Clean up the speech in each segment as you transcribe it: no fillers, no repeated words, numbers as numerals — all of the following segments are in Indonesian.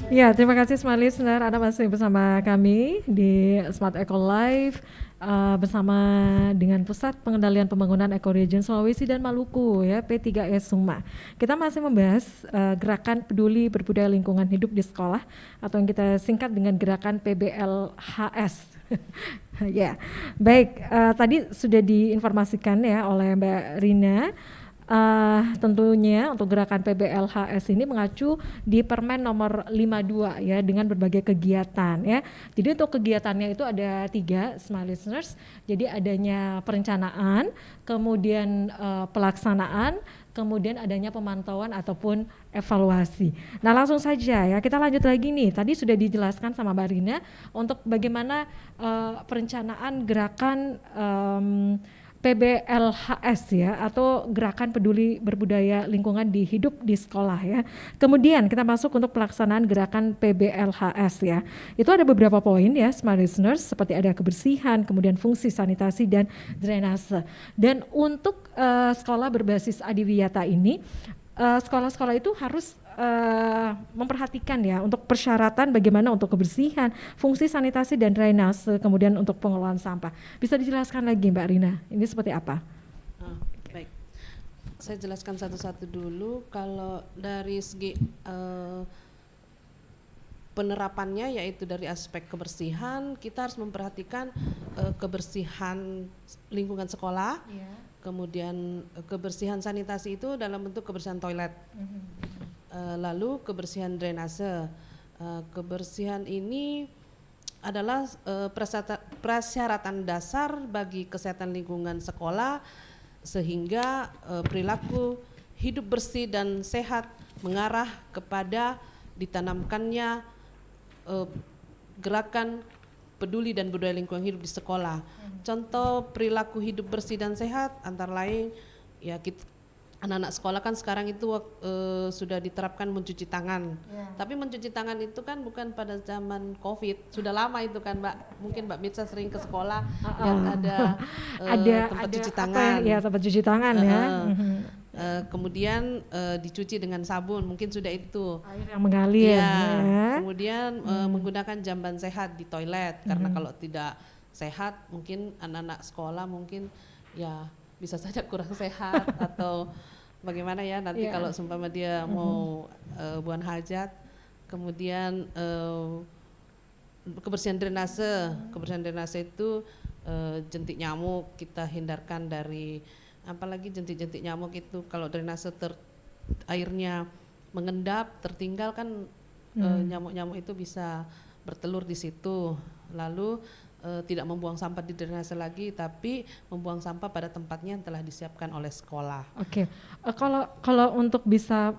Ya, terima kasih Smart Listener. Anda masih bersama kami di Smart Eco Live bersama dengan Pusat Pengendalian Pembangunan Ekoregion Sulawesi dan Maluku ya P3E Suma. Kita masih membahas gerakan peduli berbudaya lingkungan hidup di sekolah atau yang kita singkat dengan gerakan PBLHS. Ya, baik. Tadi sudah diinformasikan ya oleh Mbak Rina. Tentunya untuk gerakan PBLHS ini mengacu di Permen nomor 52 ya dengan berbagai kegiatan ya. Jadi untuk kegiatannya itu ada 3 Smart Listeners. Jadi adanya perencanaan, kemudian pelaksanaan, kemudian adanya pemantauan ataupun evaluasi. Nah langsung saja ya kita lanjut lagi nih. Tadi sudah dijelaskan sama Mbak Rina untuk bagaimana perencanaan gerakan PBLHS ya atau Gerakan Peduli Berbudaya Lingkungan di Hidup di Sekolah ya. Kemudian kita masuk untuk pelaksanaan gerakan PBLHS ya. Itu ada beberapa poin ya Smart Listeners seperti ada kebersihan, kemudian fungsi sanitasi dan drainase. Dan untuk sekolah berbasis adiwiyata ini sekolah-sekolah itu harus memperhatikan ya untuk persyaratan bagaimana untuk kebersihan, fungsi sanitasi dan drainase, kemudian untuk pengelolaan sampah. Bisa dijelaskan lagi Mbak Rina, ini seperti apa? Baik, saya jelaskan satu-satu dulu. Kalau dari segi penerapannya yaitu dari aspek kebersihan, kita harus memperhatikan kebersihan lingkungan sekolah, kemudian kebersihan sanitasi itu dalam bentuk kebersihan toilet. Lalu kebersihan drainase. Kebersihan ini adalah persyaratan dasar bagi kesehatan lingkungan sekolah sehingga perilaku hidup bersih dan sehat mengarah kepada ditanamkannya gerakan peduli dan budaya lingkungan hidup di sekolah. Contoh perilaku hidup bersih dan sehat antara lain ya anak-anak sekolah kan sekarang itu sudah diterapkan mencuci tangan. Tapi mencuci tangan itu kan bukan pada zaman COVID, sudah lama itu kan Mbak. Mungkin Mbak Mirsa sering ke sekolah yang ada tempat cuci tangan. Ya tempat cuci tangan ya. Kemudian dicuci dengan sabun, mungkin sudah itu. Air yang mengalir. Ya. Kemudian menggunakan jamban sehat di toilet karena kalau tidak sehat mungkin anak-anak sekolah mungkin ya bisa saja kurang sehat atau bagaimana ya nanti kalau seumpama dia mau buang hajat. Kemudian kebersihan drainase itu jentik nyamuk kita hindarkan dari apalagi jentik-jentik nyamuk itu kalau drainase airnya mengendap tertinggal kan nyamuk-nyamuk itu bisa bertelur di situ. Lalu tidak membuang sampah di drainase lagi, tapi membuang sampah pada tempatnya yang telah disiapkan oleh sekolah. Oke, kalau untuk bisa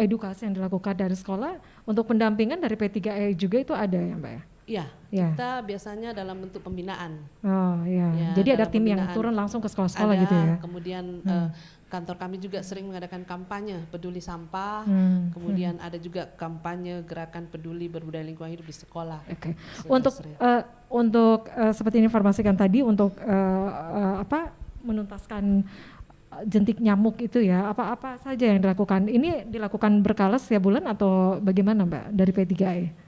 edukasi yang dilakukan dari sekolah, untuk pendampingan dari P3E juga itu ada ya Mbak ya? Iya, kita biasanya dalam bentuk pembinaan. Oh iya, ya, jadi ada tim yang turun langsung ke sekolah-sekolah gitu ya? Kemudian kantor kami juga sering mengadakan kampanye peduli sampah, kemudian ada juga kampanye gerakan peduli berbudaya lingkungan hidup di sekolah. Oke. Untuk seperti informasikan tadi untuk menuntaskan jentik nyamuk itu ya, apa saja yang dilakukan? Ini dilakukan berkala setiap bulan atau bagaimana Mbak dari P3E?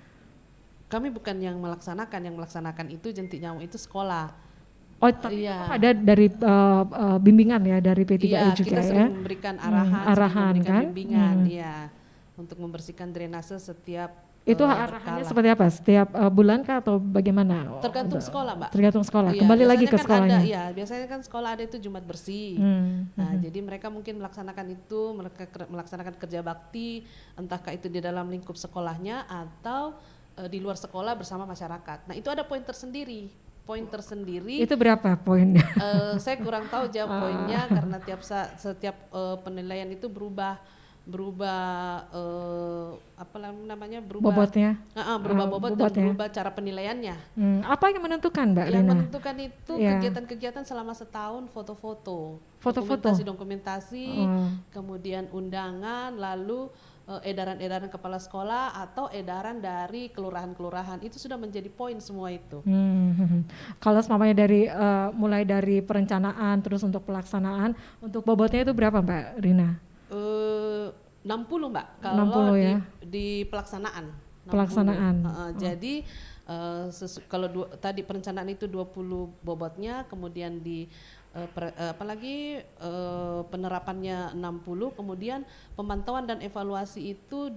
Kami bukan yang melaksanakan itu jentik nyamuk itu sekolah. Oh, tapi ada dari bimbingan ya dari P3E juga kita ya. sering memberikan arahan kan? Bimbingan, untuk membersihkan drainase setiap. Itu arahannya seperti apa? Setiap bulan kah atau bagaimana? Tergantung sekolah Mbak. Tergantung sekolah. Kembali lagi ke sekolahnya. Biasanya kan sekolah ada itu Jumat bersih. Jadi mereka mungkin melaksanakan itu, melaksanakan kerja bakti, entahkah itu di dalam lingkup sekolahnya atau di luar sekolah bersama masyarakat. Nah itu ada poin tersendiri. Itu berapa poinnya? Saya kurang tahu jawab poinnya karena setiap penilaian itu berubah bobotnya. Berubah bobot dan berubah cara penilaiannya. Apa yang menentukan Mbak Rina? Yang menentukan itu kegiatan-kegiatan selama setahun, foto-foto, dokumentasi, kemudian undangan, lalu edaran-edaran kepala sekolah atau edaran dari kelurahan-kelurahan itu sudah menjadi poin semua itu. Kalau semuanya mulai dari perencanaan terus untuk pelaksanaan, untuk bobotnya itu berapa Mbak Rina? 60 Mbak, 60 kalau ya. di pelaksanaan. 60. Pelaksanaan. Jadi kalau tadi perencanaan itu 20 bobotnya, kemudian di apalagi penerapannya 60, kemudian pemantauan dan evaluasi itu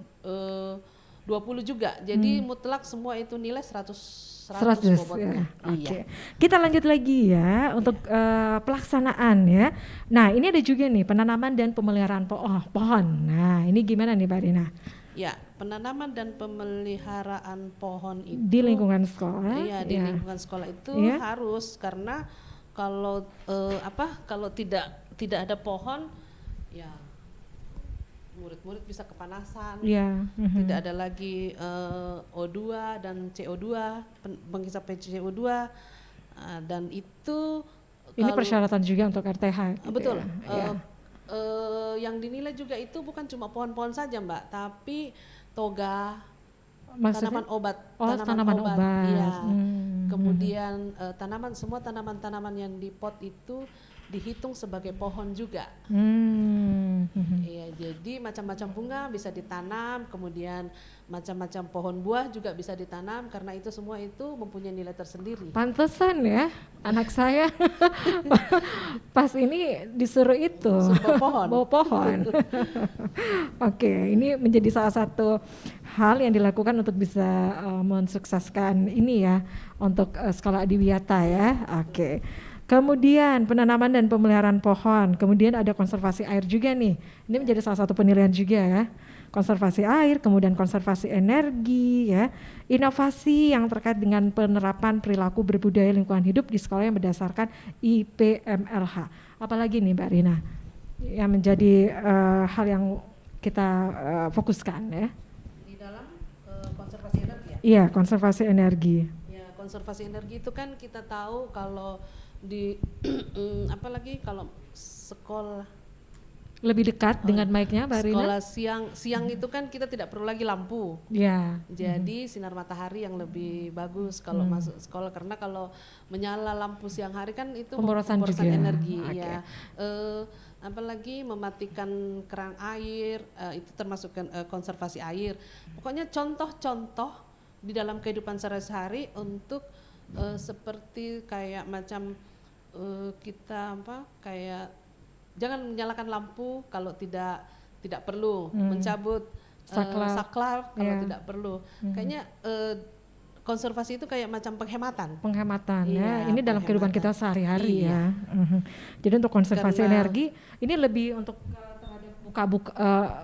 20 juga. Jadi mutlak semua itu nilai 100 bobotnya. Ya. Oke. Iya. Kita lanjut lagi ya untuk pelaksanaan ya. Nah, ini ada juga nih penanaman dan pemeliharaan pohon. Nah, ini gimana nih Mbak Rina? Ya, penanaman dan pemeliharaan pohon itu Di lingkungan sekolah. iya, di lingkungan sekolah itu harus, karena kalau kalau tidak ada pohon, ya murid-murid bisa kepanasan. Iya. Tidak ada lagi O2 dan CO2, penghisap CO2, dan itu Ini persyaratan juga untuk RTH. Gitu betul. Ya. Yang dinilai juga itu bukan cuma pohon-pohon saja Mbak, tapi toga, Maksudnya? tanaman obat, Tanaman obat. iya. Kemudian semua tanaman-tanaman yang di pot itu dihitung sebagai pohon juga. Iya, jadi macam-macam bunga bisa ditanam, kemudian macam-macam pohon buah juga bisa ditanam, karena itu semua itu mempunyai nilai tersendiri. Pantesan ya, anak saya pas ini disuruh itu bawa pohon. Oke, ini menjadi salah satu hal yang dilakukan untuk bisa mensukseskan ini ya untuk sekolah adiwiyata ya. Oke. Kemudian penanaman dan pemeliharaan pohon, kemudian ada konservasi air juga nih. Ini menjadi salah satu penilaian juga ya. Konservasi air, kemudian konservasi energi ya. Inovasi yang terkait dengan penerapan perilaku berbudaya lingkungan hidup di sekolah yang berdasarkan IPMLH. Apalagi nih Mbak Rina yang menjadi hal yang kita fokuskan ya. Di dalam konservasi energi ya? Iya, konservasi energi. Ya, konservasi energi itu kan kita tahu kalau di apalagi kalau sekolah lebih dekat dengan mic-nya Mbak Rina. Sekolah siang itu kan kita tidak perlu lagi lampu. Ya. Jadi sinar matahari yang lebih bagus kalau masuk sekolah, karena kalau menyala lampu siang hari kan itu pemborosan energi. Okay. Ya. Apalagi mematikan keran air, itu termasuk konservasi air. Pokoknya contoh-contoh di dalam kehidupan sehari-hari untuk seperti kayak macam kita kayak jangan menyalakan lampu kalau tidak perlu, mencabut saklar kalau tidak perlu. Kayaknya konservasi itu kayak macam penghematan. Ya. Ini dalam kehidupan kita sehari-hari ya. Jadi untuk konservasi energi ini lebih untuk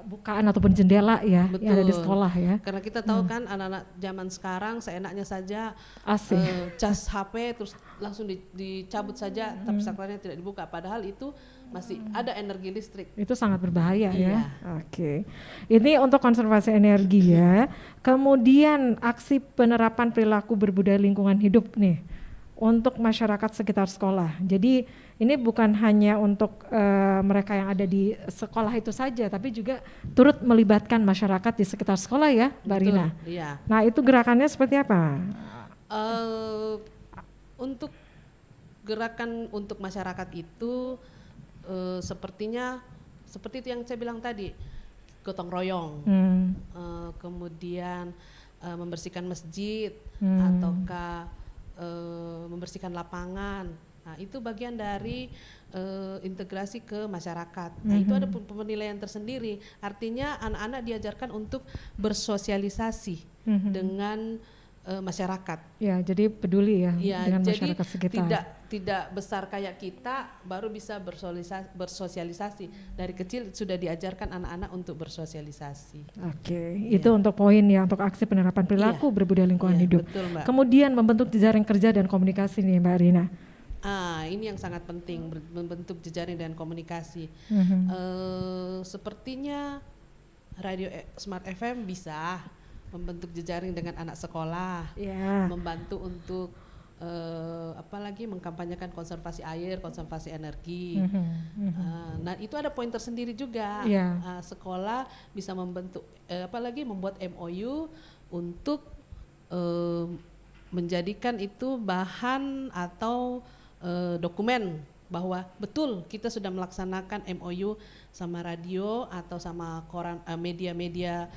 bukaan ataupun jendela ya. Betul. Yang ada di sekolah ya. Karena kita tahu kan anak-anak zaman sekarang seenaknya saja cas HP terus langsung dicabut saja, tapi saklarnya tidak dibuka, padahal itu masih ada energi listrik. Itu sangat berbahaya ya. Oke. Ini untuk konservasi energi ya. Kemudian aksi penerapan perilaku berbudaya lingkungan hidup nih untuk masyarakat sekitar sekolah. Jadi ini bukan hanya untuk mereka yang ada di sekolah itu saja, tapi juga turut melibatkan masyarakat di sekitar sekolah ya, Mbak Rina. Iya. Nah itu gerakannya seperti apa? Untuk gerakan untuk masyarakat itu sepertinya seperti itu yang saya bilang tadi, gotong royong, kemudian membersihkan masjid ataukah membersihkan lapangan. Nah, itu bagian dari integrasi ke masyarakat. Nah, itu ada penilaian tersendiri. Artinya anak-anak diajarkan untuk bersosialisasi dengan masyarakat. Ya, jadi peduli ya dengan jadi masyarakat sekitar. Tidak besar kayak kita baru bisa bersosialisasi. Dari kecil sudah diajarkan anak-anak untuk bersosialisasi. Oke, itu untuk poin ya, untuk aksi penerapan perilaku berbudaya lingkungan hidup. Betul, Mbak. Kemudian membentuk jejaring kerja dan komunikasi nih Mbak Rina. Ini yang sangat penting, membentuk jejaring dan komunikasi. Sepertinya Radio Smart FM bisa membentuk jejaring dengan anak sekolah, membantu untuk apalagi mengkampanyekan konservasi air, konservasi energi. Nah itu ada poin tersendiri juga. Sekolah bisa membentuk, apalagi membuat MOU untuk menjadikan itu bahan atau dokumen bahwa betul kita sudah melaksanakan MOU sama radio atau sama koran media-media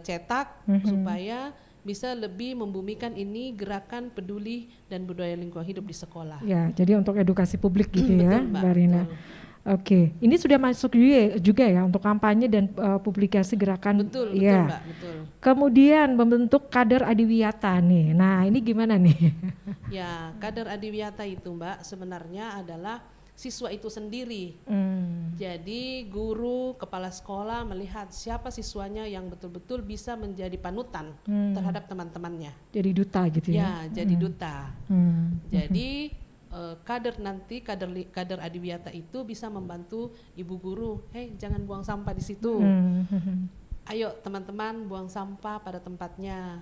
cetak supaya bisa lebih membumikan ini gerakan peduli dan budaya lingkungan hidup di sekolah. Ya, jadi untuk edukasi publik gitu ya, Betul, Mbak, Mbak Rina. betul. Oke, ini sudah masuk juga ya untuk kampanye dan publikasi gerakan. Betul, ya. Mbak, betul. Kemudian membentuk kader adiwiyata nih. Nah, ini gimana nih? Ya, kader adiwiyata itu, Mbak, sebenarnya adalah siswa itu sendiri. Jadi guru, kepala sekolah melihat siapa siswanya yang betul-betul bisa menjadi panutan terhadap teman-temannya. Jadi duta gitu ya? Ya, jadi duta. Jadi kader adiwiyata itu bisa membantu ibu guru, jangan buang sampah di situ. Ayo teman-teman buang sampah pada tempatnya.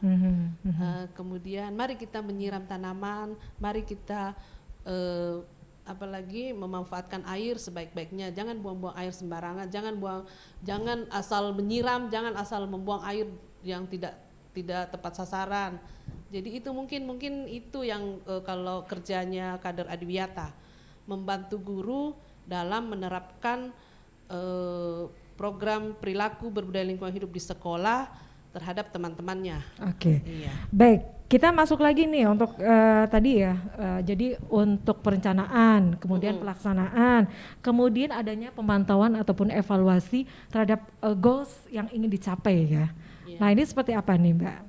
Kemudian mari kita menyiram tanaman, mari kita apalagi memanfaatkan air sebaik-baiknya. Jangan buang-buang air sembarangan, jangan asal menyiram, jangan asal membuang air yang tidak tepat sasaran. Jadi itu mungkin itu yang kalau kerjanya kader adiwiyata, membantu guru dalam menerapkan program perilaku berbudaya lingkungan hidup di sekolah terhadap teman-temannya. Oke. Iya. Baik, kita masuk lagi nih untuk tadi ya. Jadi untuk perencanaan, kemudian pelaksanaan, kemudian adanya pemantauan ataupun evaluasi terhadap goals yang ingin dicapai ya. Iya. Nah, ini seperti apa nih, Mbak?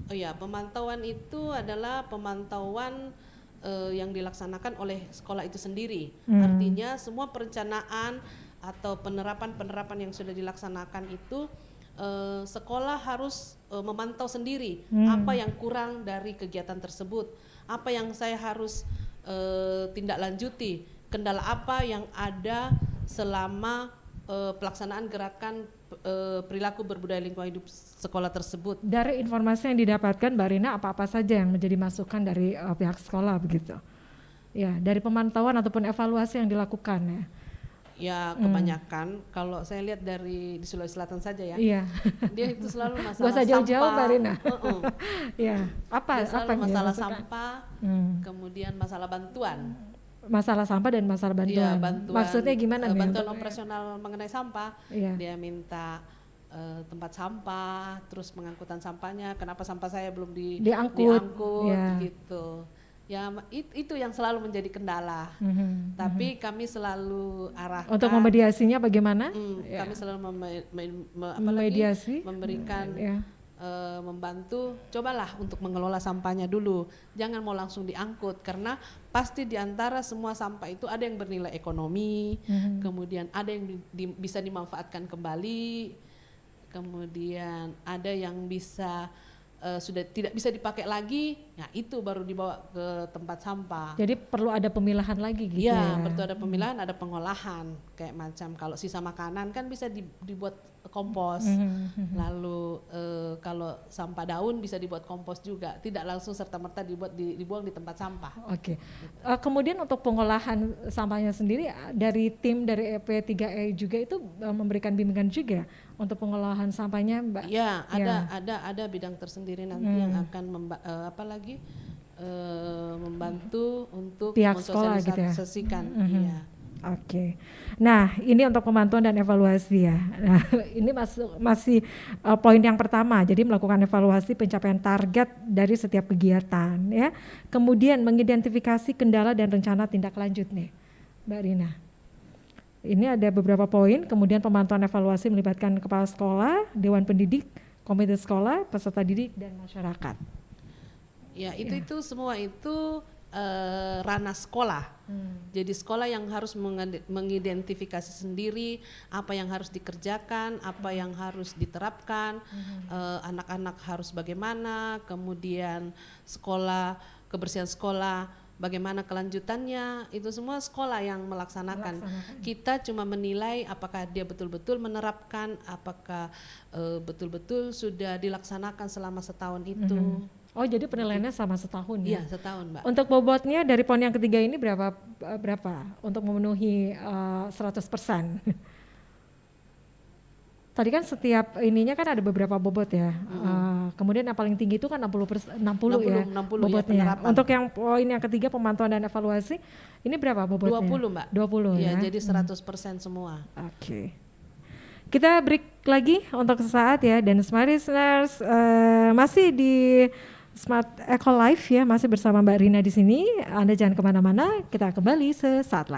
Oh ya, pemantauan itu adalah pemantauan yang dilaksanakan oleh sekolah itu sendiri. Artinya semua perencanaan atau penerapan yang sudah dilaksanakan itu sekolah harus memantau sendiri apa yang kurang dari kegiatan tersebut, apa yang saya harus tindak lanjuti, kendala apa yang ada selama pelaksanaan gerakan perilaku berbudaya lingkungan hidup sekolah tersebut. Dari informasi yang didapatkan Mbak Rina, apa-apa saja yang menjadi masukan dari pihak sekolah begitu? Ya, dari pemantauan ataupun evaluasi yang dilakukan ya. Ya kebanyakan kalau saya lihat di Sulawesi Selatan saja ya, Iya. dia itu selalu masalah Gak usah jauh-jauh Mbak Rina. Ya, Dia selalu yang masalah dimasukkan? sampah, kemudian masalah bantuan. Masalah sampah dan masalah bantuan. Iya, bantuan. Maksudnya gimana nih? Bantuan untuk- operasional mengenai sampah. Iya. Dia minta tempat sampah, terus pengangkutan sampahnya. Kenapa sampah saya belum Diangkut, ya. gitu. Ya itu yang selalu menjadi kendala. Tapi kami selalu arahkan Untuk memediasinya bagaimana? Ya. kami selalu Memediasi? memberikan Ya. membantu, cobalah untuk mengelola sampahnya dulu, jangan mau langsung diangkut, karena pasti di antara semua sampah itu ada yang bernilai ekonomi, kemudian ada yang bisa dimanfaatkan kembali, kemudian ada yang bisa sudah tidak bisa dipakai lagi, nah itu baru dibawa ke tempat sampah. Jadi perlu ada pemilahan lagi gitu ya? Iya, betul, ada pemilahan, ada pengolahan, kayak macam kalau sisa makanan kan bisa dibuat kompos, lalu kalau sampah daun bisa dibuat kompos juga, tidak langsung serta-merta dibuang di tempat sampah. Oke. Kemudian untuk pengolahan sampahnya sendiri dari tim dari EP3E juga itu memberikan bimbingan juga untuk pengolahan sampahnya, Mbak? Iya, ada bidang tersendiri nanti yang akan membantu untuk Pihak sekolah gitu ya? mensosialisasikan. Iya. Oke. Nah, ini untuk pemantauan dan evaluasi ya. Nah, ini masih poin yang pertama. Jadi melakukan evaluasi pencapaian target dari setiap kegiatan ya. Kemudian mengidentifikasi kendala dan rencana tindak lanjut nih, Mbak Rina. Ini ada beberapa poin. Kemudian pemantauan evaluasi melibatkan kepala sekolah, dewan pendidik, komite sekolah, peserta didik dan masyarakat. Ya, itu semua itu ranah sekolah. Jadi sekolah yang harus mengidentifikasi sendiri apa yang harus dikerjakan, apa yang harus diterapkan, anak-anak harus bagaimana, kemudian kebersihan sekolah, bagaimana kelanjutannya, itu semua sekolah yang melaksanakan. Kita cuma menilai apakah dia betul-betul menerapkan, apakah betul-betul sudah dilaksanakan selama setahun itu. Oh, jadi penilaiannya sama setahun ya? Iya, setahun, Mbak. Untuk bobotnya dari poin yang ketiga ini berapa untuk memenuhi 100%? Tadi kan setiap ininya kan ada beberapa bobot ya. Kemudian yang paling tinggi itu kan 60 ya 60 ya bobotnya. penerapan. Untuk yang poin yang ketiga pemantauan dan evaluasi, ini berapa bobotnya? 20 Mbak. 20 Ya, ya. jadi 100% semua. Oke. Kita break lagi untuk sesaat ya, dan Smart Listeners masih di Smart Eco Life ya, masih bersama Mbak Rina di sini. Anda jangan kemana-mana, kita kembali sesaat lagi.